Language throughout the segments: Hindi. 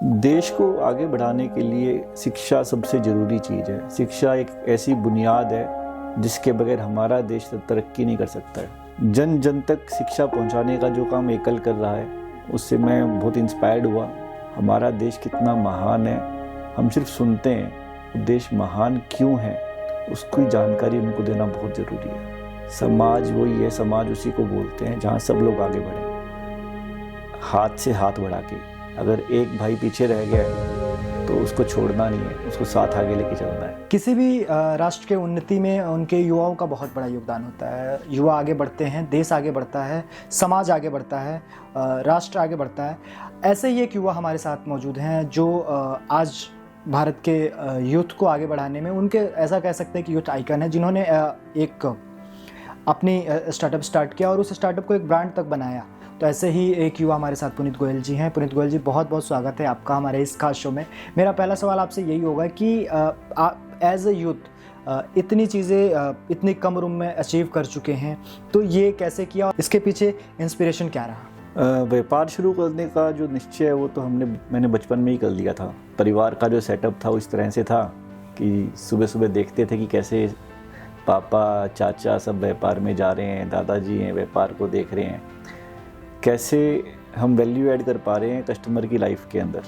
देश को आगे बढ़ाने के लिए शिक्षा सबसे ज़रूरी चीज़ है। शिक्षा एक ऐसी बुनियाद है जिसके बगैर हमारा देश तरक्की नहीं कर सकता है। जन जन तक शिक्षा पहुंचाने का जो काम एकल कर रहा है, उससे मैं बहुत इंस्पायर्ड हुआ। हमारा देश कितना महान है, हम सिर्फ सुनते हैं। देश महान क्यों है, उसकी जानकारी उनको देना बहुत ज़रूरी है। समाज वही है, समाज उसी को बोलते हैं जहाँ सब लोग आगे बढ़ें, हाथ से हाथ बढ़ा के। अगर एक भाई पीछे रह गया है तो उसको छोड़ना नहीं है, उसको साथ आगे लेके चलना है। किसी भी राष्ट्र के उन्नति में उनके युवाओं का बहुत बड़ा योगदान होता है। युवा आगे बढ़ते हैं, देश आगे बढ़ता है, समाज आगे बढ़ता है, राष्ट्र आगे बढ़ता है। ऐसे ही एक युवा हमारे साथ मौजूद हैं जो आज भारत के यूथ को आगे बढ़ाने में उनके ऐसा कह सकते हैं कि यूथ आइकन है, जिन्होंने एक अपनी स्टार्टअप स्टार्ट किया और उस स्टार्टअप को एक ब्रांड तक बनाया। तो ऐसे ही एक युवा हमारे साथ पुनीत गोयल जी हैं। पुनीत गोयल जी, बहुत बहुत स्वागत है आपका हमारे इस खास शो में। मेरा पहला सवाल आपसे यही होगा कि एज ए यूथ इतनी चीज़ें इतनी कम उम्र में अचीव कर चुके हैं, तो ये कैसे किया और इसके पीछे इंस्पिरेशन क्या रहा? व्यापार शुरू करने का जो निश्चय है वो तो मैंने बचपन में ही कर लिया था। परिवार का जो सेटअप था वो इस तरह से था कि सुबह सुबह देखते थे कि कैसे पापा चाचा सब व्यापार में जा रहे हैं, दादाजी हैं व्यापार को देख रहे हैं, कैसे हम वैल्यू ऐड कर पा रहे हैं कस्टमर की लाइफ के अंदर।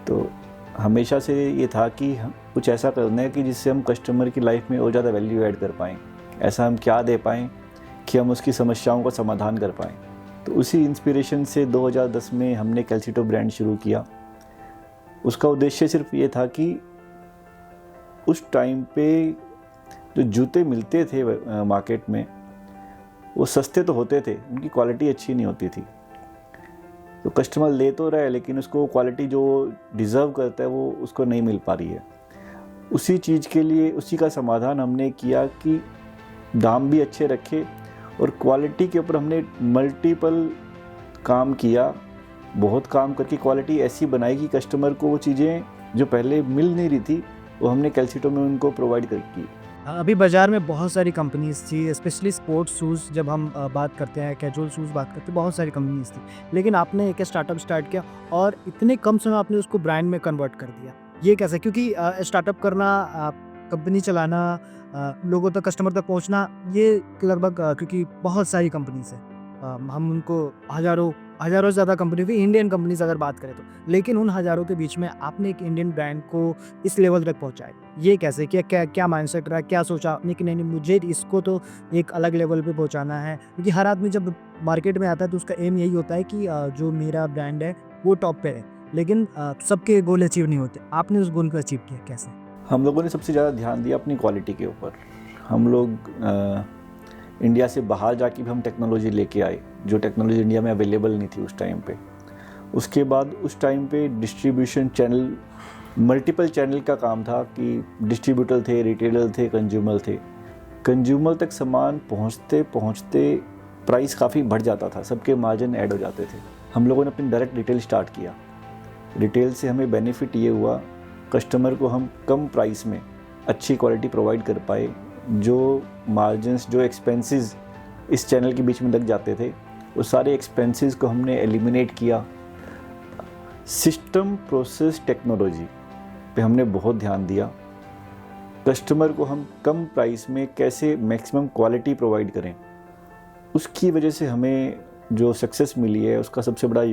तो हमेशा से ये था कि हम कुछ ऐसा करना है कि जिससे हम कस्टमर की लाइफ में और ज़्यादा वैल्यू ऐड कर पाएँ। ऐसा हम क्या दे पाएँ कि हम उसकी समस्याओं का समाधान कर पाएँ। तो उसी इंस्पिरेशन से 2010 में हमने कैल्सीटो ब्रांड शुरू किया। उसका उद्देश्य सिर्फ ये था कि उस टाइम पे जो जूते मिलते थे मार्केट में, वो सस्ते तो होते थे, उनकी क्वालिटी अच्छी नहीं होती थी। तो कस्टमर ले तो रहा है लेकिन उसको क्वालिटी जो डिज़र्व करता है वो उसको नहीं मिल पा रही है। उसी चीज़ के लिए उसी का समाधान हमने किया कि दाम भी अच्छे रखे और क्वालिटी के ऊपर हमने मल्टीपल काम किया। बहुत काम करके क्वालिटी ऐसी बनाई कि कस्टमर को वो चीज़ें जो पहले मिल नहीं रही थी वो हमने कैल्सीटो में उनको प्रोवाइड कर की। अभी बाज़ार में बहुत सारी कंपनीज़ थी, स्पेशली स्पोर्ट्स शूज़ जब हम बात करते हैं, कैजुअल शूज़ बात करते हैं, बहुत सारी कंपनीज़ थी। लेकिन आपने एक स्टार्टअप स्टार्ट किया और इतने कम समय आपने उसको ब्रांड में कन्वर्ट कर दिया। ये कैसे? क्योंकि स्टार्टअप करना, कंपनी चलाना, लोगों तक, कस्टमर तक पहुंचना, ये लगभग क्योंकि बहुत सारी कंपनीज़ हैं, हम उनको हज़ारों से ज़्यादा कंपनी थी, इंडियन कंपनीज़ अगर बात करें तो। लेकिन उन हज़ारों के बीच में आपने एक इंडियन ब्रांड को इस लेवल तक पहुंचाया। ये कैसे किया? क्या माइंडसेट रहा? क्या सोचा आपने कि नहीं मुझे इसको तो एक अलग लेवल पे पहुंचाना है? क्योंकि हर आदमी जब मार्केट में आता है तो उसका एम यही होता है कि जो मेरा ब्रांड है वो टॉप पे है, लेकिन सबके गोल अचीव नहीं होते। आपने उस गोल को अचीव किया कैसे? हम लोगों ने सबसे ज़्यादा ध्यान दिया अपनी क्वालिटी के ऊपर। हम लोग इंडिया से बाहर जाके भी हम टेक्नोलॉजी लेके आए, जो टेक्नोलॉजी इंडिया में अवेलेबल नहीं थी उस टाइम पे। उसके बाद उस टाइम पे डिस्ट्रीब्यूशन चैनल, मल्टीपल चैनल का काम था कि डिस्ट्रीब्यूटर थे, रिटेलर थे, कंज्यूमर थे। कंज्यूमर तक सामान पहुंचते पहुंचते प्राइस काफ़ी बढ़ जाता था, सबके मार्जिन ऐड हो जाते थे। हम लोगों ने अपनी डायरेक्ट रिटेल स्टार्ट किया। रिटेल से हमें बेनिफिट ये हुआ, कस्टमर को हम कम प्राइस में अच्छी क्वालिटी प्रोवाइड कर पाए। जो मार्जिन्स, जो एक्सपेंसेस इस चैनल के बीच में लग जाते थे, वो सारे एक्सपेंसेस को हमने एलिमिनेट किया। सिस्टम, प्रोसेस, टेक्नोलॉजी पे हमने बहुत ध्यान दिया। कस्टमर को हम कम प्राइस में कैसे मैक्सिमम क्वालिटी प्रोवाइड करें, उसकी वजह से हमें जो सक्सेस मिली है उसका सबसे बड़ा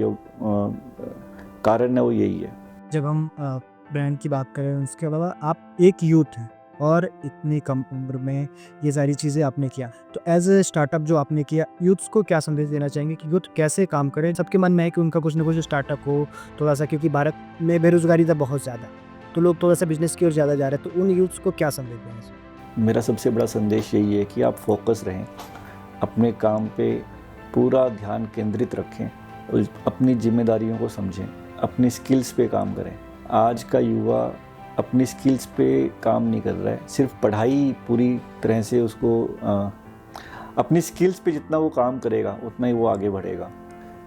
कारण है वो यही है। जब हम ब्रांड की बात करें, उसके अलावा आप एक यूथ हैं और इतनी कम उम्र में ये सारी चीज़ें आपने किया, तो एज ए स्टार्टअप जो आपने किया, यूथ्स को क्या संदेश देना चाहेंगे कि यूथ कैसे काम करें? सबके मन में है कि उनका कुछ ना कुछ स्टार्टअप हो थोड़ा सा, क्योंकि भारत में बेरोजगारी तो बहुत ज़्यादा, तो लोग थोड़ा सा बिजनेस की ओर ज़्यादा जा रहे हैं, तो उन यूथ्स को क्या संदेश देना? मेरा सबसे बड़ा संदेश यही है कि आप फोकस रहें, अपने काम पे पूरा ध्यान केंद्रित रखें और अपनी जिम्मेदारियों को समझें, अपनी स्किल्स पे काम करें। आज का युवा अपनी स्किल्स पे काम नहीं कर रहा है, सिर्फ पढ़ाई पूरी तरह से उसको अपनी स्किल्स पे जितना वो काम करेगा उतना ही वो आगे बढ़ेगा।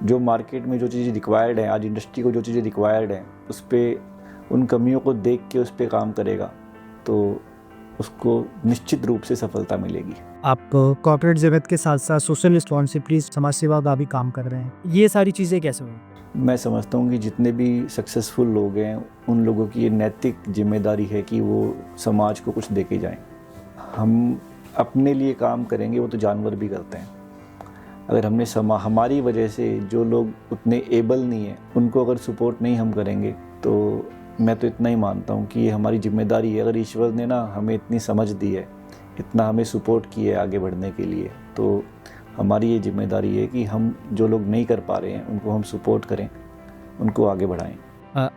जो मार्केट में जो चीज़ें रिक्वायर्ड हैं, आज इंडस्ट्री को जो चीज़ें रिक्वायर्ड हैं, उस पर उन कमियों को देख के उस पर काम करेगा तो उसको निश्चित रूप से सफलता मिलेगी। आप कॉर्पोरेट जगत के साथ साथ सोशल रिस्पॉन्सिबिलिटी, समाज सेवा का भी काम कर रहे हैं, ये सारी चीज़ें कैसे हुई? मैं समझता हूँ कि जितने भी सक्सेसफुल लोग हैं उन लोगों की ये नैतिक जिम्मेदारी है कि वो समाज को कुछ दे के जाएं। हम अपने लिए काम करेंगे, वो तो जानवर भी करते हैं। अगर हमने हमारी वजह से जो लोग उतने एबल नहीं हैं उनको अगर सपोर्ट नहीं हम करेंगे, तो मैं तो इतना ही मानता हूँ कि ये हमारी जिम्मेदारी है। अगर ईश्वर ने ना हमें इतनी समझ दी है, इतना हमें सपोर्ट किया है आगे बढ़ने के लिए, तो हमारी ये जिम्मेदारी है कि हम जो लोग नहीं कर पा रहे हैं उनको हम सपोर्ट करें, उनको आगे बढ़ाएं।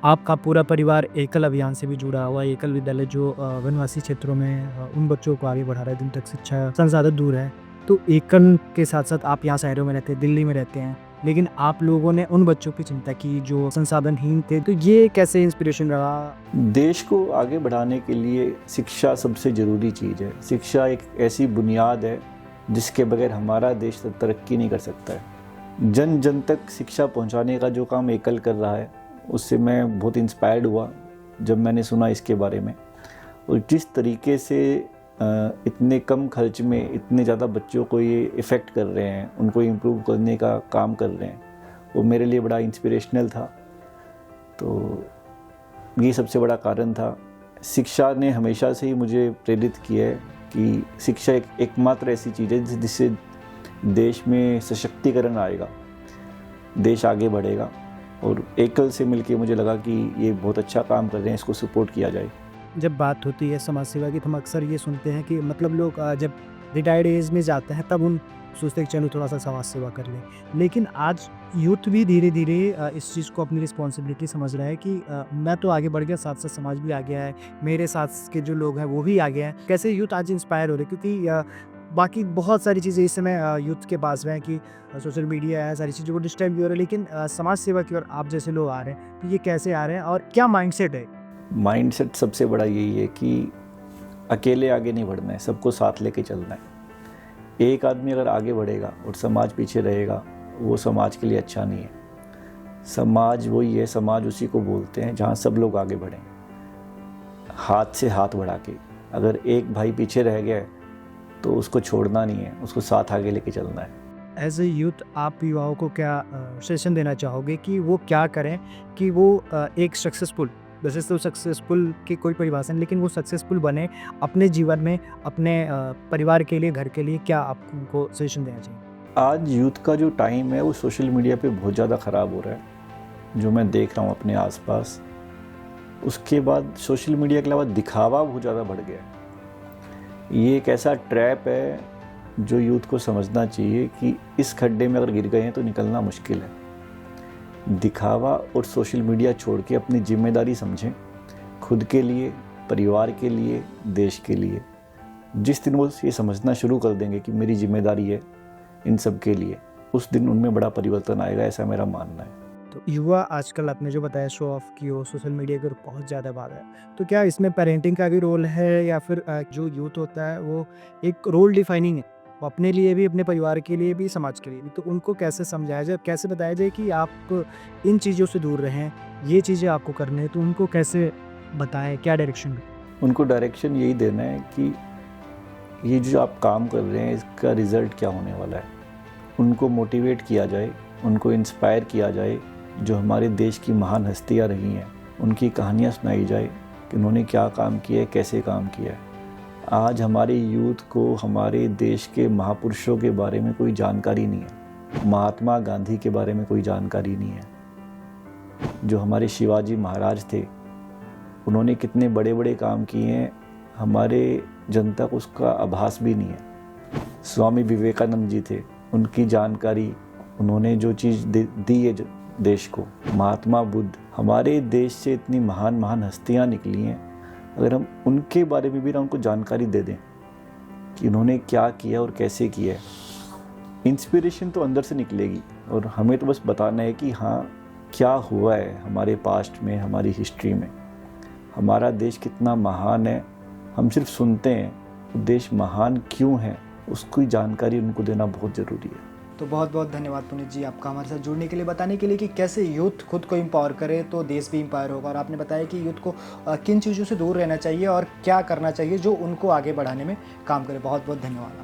आपका पूरा परिवार एकल अभियान से भी जुड़ा हुआ है। एकल विद्यालय जो वनवासी क्षेत्रों में उन बच्चों को आगे बढ़ा रहा है जिन तक शिक्षा संसाधन दूर है। तो एकल के साथ साथ आप यहाँ शहरों में रहते हैं, दिल्ली में रहते हैं, लेकिन आप लोगों ने उन बच्चों की चिंता की जो संसाधनहीन थे। तो ये कैसे इंस्पिरेशन रहा? देश को आगे बढ़ाने के लिए शिक्षा सबसे ज़रूरी चीज़ है। शिक्षा एक ऐसी बुनियाद है जिसके बगैर हमारा देश तरक्की नहीं कर सकता है। जन जन तक शिक्षा पहुंचाने का जो काम एकल कर रहा है, उससे मैं बहुत इंस्पायर्ड हुआ जब मैंने सुना इसके बारे में। और जिस तरीके से इतने कम खर्च में इतने ज़्यादा बच्चों को ये इफ़ेक्ट कर रहे हैं, उनको इम्प्रूव करने का काम कर रहे हैं, वो मेरे लिए बड़ा इंस्पिरेशनल था। तो ये सबसे बड़ा कारण था। शिक्षा ने हमेशा से ही मुझे प्रेरित किया है कि शिक्षा एकमात्र ऐसी चीज़ है जिससे देश में सशक्तिकरण आएगा, देश आगे बढ़ेगा। और एकल से मिलके मुझे लगा कि ये बहुत अच्छा काम कर रहे हैं, इसको सपोर्ट किया जाए। जब बात होती है समाज सेवा की तो हम अक्सर ये सुनते हैं कि मतलब लोग जब रिटायर्ड एज में जाते हैं तब उन सोचते हैं कि चलो थोड़ा सा समाज सेवा कर लें। लेकिन आज यूथ भी धीरे धीरे इस चीज़ को अपनी रिस्पॉन्सिबिलिटी समझ रहा है कि मैं तो आगे बढ़ गया, साथ साथ समाज भी आ गया है, मेरे साथ के जो लोग हैं वो भी आ गए हैं। कैसे यूथ आज इंस्पायर हो रहे हैं? क्योंकि बाकी बहुत सारी चीज़ें इस समय यूथ के पास हैं कि सोशल मीडिया है, सारी चीज़ें वो डिस्टर्ब भी हो रहे हैं, लेकिन समाज सेवा की ओर आप जैसे लोग आ रहे हैं, तो ये कैसे आ रहे हैं और क्या माइंडसेट है? माइंडसेट सबसे बड़ा यही है कि अकेले आगे नहीं बढ़ना है, सबको साथ लेके चलना है। एक आदमी अगर आगे बढ़ेगा और समाज पीछे रहेगा, वो समाज के लिए अच्छा नहीं है। समाज वही है, समाज उसी को बोलते हैं जहाँ सब लोग आगे बढ़ें, हाथ से हाथ बढ़ा के। अगर एक भाई पीछे रह गया है तो उसको छोड़ना नहीं है, उसको साथ आगे लेके चलना है। एज ए यूथ आप युवाओं को क्या सजेशन देना चाहोगे कि वो क्या करें कि वो एक सक्सेसफुल, वैसे तो सक्सेसफुल की कोई परिभाषा नहीं, लेकिन वो सक्सेसफुल बने अपने जीवन में, अपने परिवार के लिए, घर के लिए? क्या आप उनको सजेशन देना चाहिए? आज यूथ का जो टाइम है वो सोशल मीडिया पे बहुत ज़्यादा ख़राब हो रहा है, जो मैं देख रहा हूँ अपने आसपास। उसके बाद सोशल मीडिया के अलावा दिखावा बहुत ज़्यादा बढ़ गया है। ये एक ऐसा ट्रैप है जो यूथ को समझना चाहिए कि इस खड्डे में अगर गिर गए हैं तो निकलना मुश्किल है। दिखावा और सोशल मीडिया छोड़ के अपनी जिम्मेदारी समझें, खुद के लिए, परिवार के लिए, देश के लिए। जिस दिन वो ये समझना शुरू कर देंगे कि मेरी जिम्मेदारी है इन सब के लिए, उस दिन उनमें बड़ा परिवर्तन आएगा, ऐसा मेरा मानना है। तो युवा आजकल आपने जो बताया शो ऑफ की वो सोशल मीडिया की ओर बहुत ज़्यादा भाग है, तो क्या इसमें पेरेंटिंग का भी रोल है या फिर जो यूथ होता है वो एक रोल डिफाइनिंग है, वो अपने लिए भी, अपने परिवार के लिए भी, समाज के लिए भी? तो उनको कैसे समझाया जाए, कैसे बताया जाए कि आप इन चीज़ों से दूर रहें, ये चीज़ें आपको करनी है, तो उनको कैसे बताएं, क्या डायरेक्शन में? उनको डायरेक्शन यही देना है कि ये जो आप काम कर रहे हैं इसका रिज़ल्ट क्या होने वाला है। उनको मोटिवेट किया जाए, उनको इंस्पायर किया जाए। जो हमारे देश की महान हस्तियाँ रही हैं उनकी कहानियाँ सुनाई जाए कि उन्होंने क्या काम किया है, कैसे काम किया है। आज हमारे यूथ को हमारे देश के महापुरुषों के बारे में कोई जानकारी नहीं है। महात्मा गांधी के बारे में कोई जानकारी नहीं है। जो हमारे शिवाजी महाराज थे, उन्होंने कितने बड़े बड़े काम किए हैं, हमारे जनता को उसका आभास भी नहीं है। स्वामी विवेकानंद जी थे, उनकी जानकारी, उन्होंने जो चीज़ दी है देश को। महात्मा बुद्ध, हमारे देश से इतनी महान महान हस्तियाँ निकली हैं, अगर हम उनके बारे में भी ना उनको जानकारी दे दें कि उन्होंने क्या किया और कैसे किया है, इंस्पिरेशन तो अंदर से निकलेगी। और हमें तो बस बताना है कि हाँ, क्या हुआ है हमारे पास्ट में, हमारी हिस्ट्री में, हमारा देश कितना महान है। हम सिर्फ सुनते हैं, देश महान क्यों है उसकी जानकारी उनको देना बहुत ज़रूरी है। तो बहुत बहुत धन्यवाद पुनीत जी आपका हमारे साथ जुड़ने के लिए, बताने के लिए कि कैसे यूथ खुद को एम्पावर करे तो देश भी एम्पावर होगा। और आपने बताया कि यूथ को किन चीज़ों से दूर रहना चाहिए और क्या करना चाहिए जो उनको आगे बढ़ाने में काम करे। बहुत बहुत धन्यवाद।